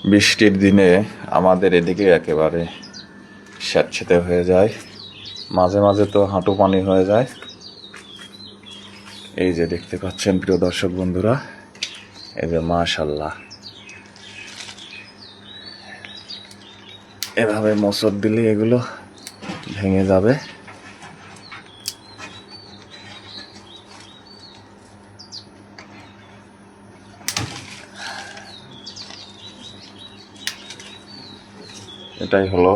বৃষ্টির দিনে আমাদের এদিকে একেবারে স্যাঁতসেঁতে হয়ে যায়, মাঝে মাঝে তো হাঁটু পানি হয়ে যায়। এই যে দেখতে পাচ্ছেন প্রিয় দর্শক বন্ধুরা, এই যে মাশাআল্লাহ, এভাবে মোচড় দিলে এগুলো ভেঙে যাবে। এটাই হলো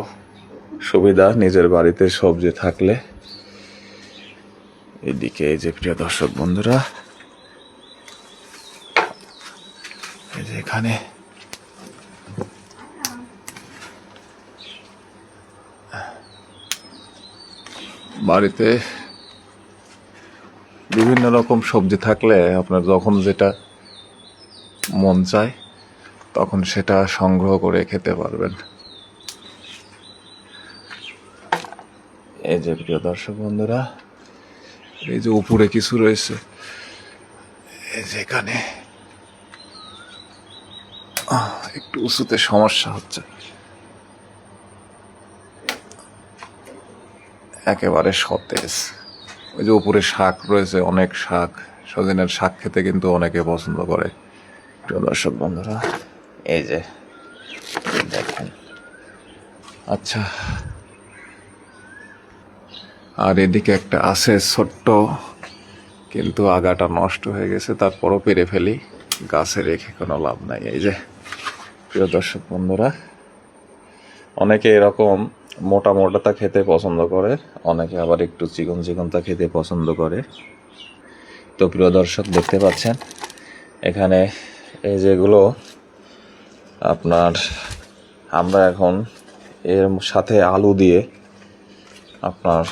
সুবিধা নিজের বাড়িতে সবজি থাকলে। এদিকে এই যে প্রিয় দর্শক বন্ধুরা, এই যে এখানে বাড়িতে বিভিন্ন রকম সবজি থাকলে আপনার যখন যেটা মন চায় তখন সেটা সংগ্রহ করে খেতে পারবেন। এই যে প্রিয় দর্শক বন্ধুরা, এই যে উপরে কিছু রয়েছে, এই যে এখানে একটু উঁচুতে সমস্যা হচ্ছে, একেবারে সতেজ। ওই যে উপরে শাক রয়েছে, অনেক শাক, সজনের শাক খেতে কিন্তু অনেকে পছন্দ করে প্রিয় দর্শক বন্ধুরা। এই যে দেখেন, আচ্ছা, আর এদিকে একটা আছে ছোট্ট, কিন্তু আগাটা নষ্ট হয়ে গেছে, তারপরও পেরে ফেলি, গাছে রেখে কোনো লাভ নাই। এই যে প্রিয় দর্শক বন্ধুরা, অনেকে এরকম মোটা মোটাটা খেতে পছন্দ করে, অনেকে আবার একটু চিকন চিকনটা খেতে পছন্দ করে। তো প্রিয় দর্শক দেখতে পাচ্ছেন এখানে এই যেগুলো আপনার, আমরা এখন এর সাথে আলু দিয়ে আপনার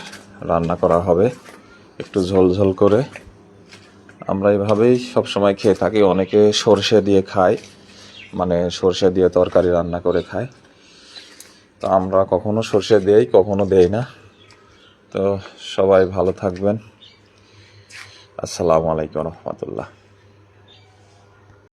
রান্না করা হবে, একটু ঝোল ঝোল করে। আমরা এভাবেই সবসময় খেয়ে থাকি, অনেকে সর্ষে দিয়ে খায়, মানে সর্ষে দিয়ে তরকারি রান্না করে খায়। তো আমরা কখনো সর্ষে দেই, কখনো দেই না। তো সবাই ভালো থাকবেন। আসসালামু আলাইকুম রহমতুল্লাহ।